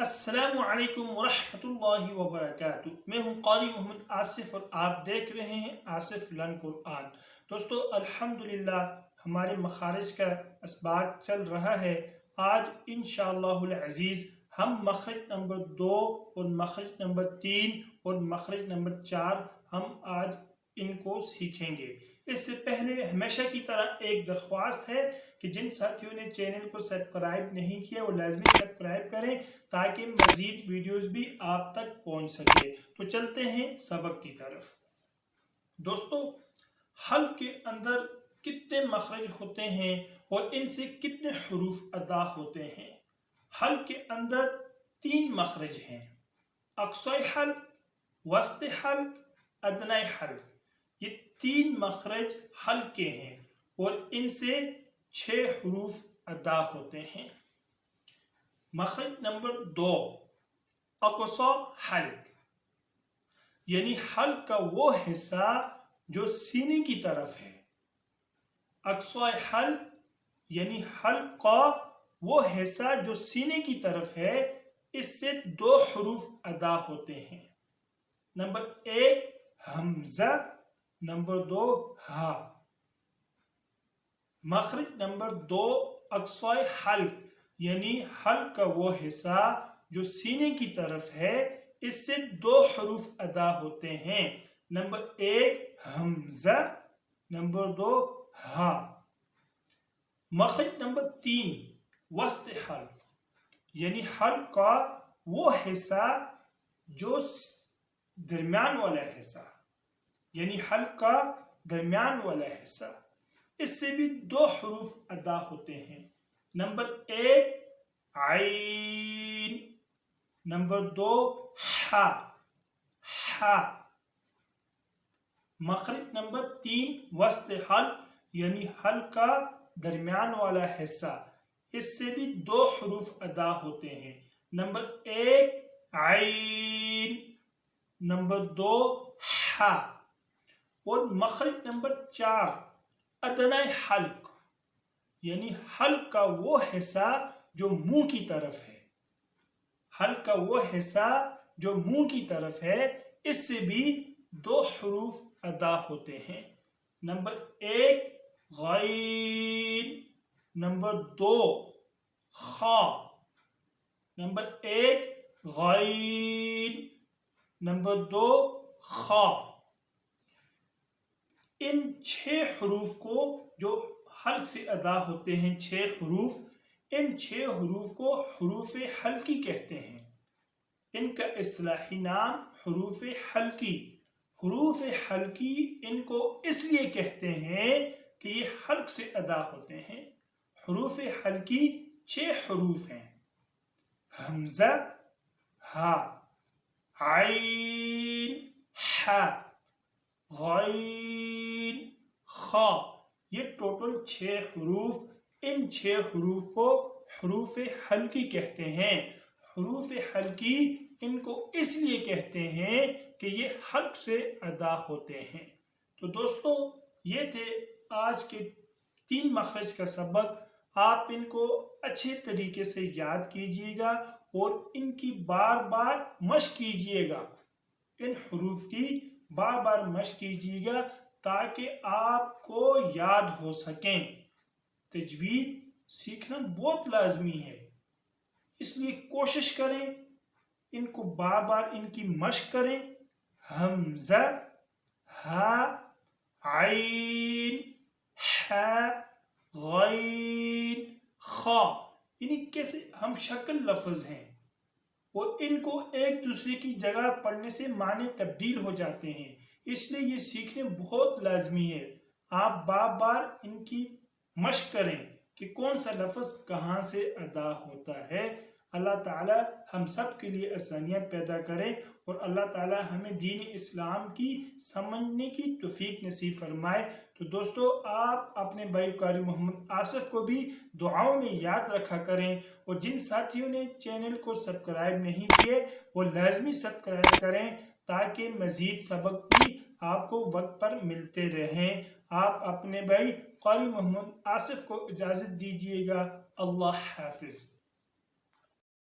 السلام علیکم ورحمۃ اللہ وبرکاتہ۔ میں ہوں قاری محمد آصف اور آپ دیکھ رہے ہیں آصف لرن قرآن۔ دوستو الحمدللہ ہمارے مخارج کا اسباق چل رہا ہے۔ آج انشاءاللہ العزیز ہم مخرج نمبر 2 اور مخرج نمبر 3 اور مخرج نمبر 4 ہم آج ان کو سیکھیں گے۔ اس سے پہلے ہمیشہ کی طرح ایک درخواست ہے کہ جن ساتھیوں نے چینل کو سبسکرائب نہیں کیا وہ لازمی سبسکرائب کریں تاکہ مزید ویڈیوز بھی آپ تک پہنچ سکے۔ تو چلتے ہیں سبق کی طرف۔ دوستو حلق کے اندر کتنے مخرج ہوتے ہیں اور ان سے کتنے حروف ادا ہوتے ہیں؟ حلق کے اندر 3 مخرج ہیں: اقصی حلق، وسط حلق، ادنی حلق۔ یہ 3 مخرج حلق کے ہیں اور ان سے 6 حروف ادا ہوتے ہیں۔ مخرج نمبر 2 اقصی حلق، یعنی حلق کا وہ حصہ جو سینے کی طرف ہے۔ اقصی حلق یعنی حلق کا وہ حصہ جو سینے کی طرف ہے، اس سے 2 حروف ادا ہوتے ہیں۔ نمبر 1 حمزہ، نمبر 2 ہا۔ مخرج نمبر 2 اقصی حلق یعنی حلق کا وہ حصہ جو سینے کی طرف ہے، اس سے 2 حروف ادا ہوتے ہیں۔ نمبر 1 حمزہ، نمبر 2 ہا۔ مخرج نمبر 3 وسط حلق یعنی حلق کا وہ حصہ جو درمیان والا حصہ، یعنی حلق کا درمیان والا حصہ، اس سے بھی 2 حروف ادا ہوتے ہیں۔ نمبر 1 عین، نمبر 2 حا۔ حا۔ مخرج نمبر 3 وسط حلق یعنی حلق کا درمیان والا حصہ، اس سے بھی 2 حروف ادا ہوتے ہیں۔ نمبر 1 عین، نمبر 2 حا۔ اور مخرج نمبر 4 ادنی حلق یعنی حلق کا وہ حصہ جو منہ کی طرف ہے۔ حلق کا وہ حصہ جو منہ کی طرف ہے، اس سے بھی 2 حروف ادا ہوتے ہیں۔ نمبر 1 غین، نمبر 2 خا۔ نمبر 1 غین، نمبر 2 خا۔ ان 6 حروف کو جو حلق سے ادا ہوتے ہیں، 6 حروف، ان 6 حروف کو حروف حلقی کہتے ہیں۔ ان کا اصطلاحی نام حروف حلقی۔ حروف حلقی ان کو اس لیے کہتے ہیں کہ یہ حلق سے ادا ہوتے ہیں۔ حروف حلقی 6 حروف ہیں: حمزہ، ہا، عین، حا، غین، خا۔ یہ ٹوٹل 6 حروف، ان 6 حروف کو حروف حلقی کہتے ہیں۔ حروف حلقی ان کو اس لیے کہتے ہیں کہ یہ حلق سے ادا ہوتے ہیں۔ تو دوستو یہ تھے آج کے 3 مخرج کا سبق۔ آپ ان کو اچھے طریقے سے یاد کیجئے گا اور ان کی بار بار مشق کیجئے گا۔ ان حروف کی بار بار مشق کیجئے گا تاکہ آپ کو یاد ہو سکیں۔ تجوید سیکھنا بہت لازمی ہے، اس لیے کوشش کریں ان کو بار بار ان کی مشق کریں۔ حمزہ، ہا، عین، حا، غین، خا۔ یعنی کیسے ہم شکل لفظ ہیں اور ان کو ایک دوسرے کی جگہ پڑھنے سے معنی تبدیل ہو جاتے ہیں، اس لیے یہ سیکھنے بہت لازمی ہے۔ آپ بار بار ان کی مشق کریں کہ کون سا لفظ کہاں سے ادا ہوتا ہے۔ اللہ تعالی ہم سب کے لیے آسانیاں پیدا کرے اور اللہ تعالی ہمیں دین اسلام کی سمجھنے کی توفیق نصیب فرمائے۔ تو دوستو آپ اپنے بھائی قاری محمد آصف کو بھی دعاؤں میں یاد رکھا کریں، اور جن ساتھیوں نے چینل کو سبسکرائب نہیں کیے وہ لازمی سبسکرائب کریں تاکہ مزید سبق بھی آپ کو وقت پر ملتے رہیں۔ آپ اپنے بھائی قاری محمد آصف کو اجازت دیجیے گا۔ اللہ حافظ۔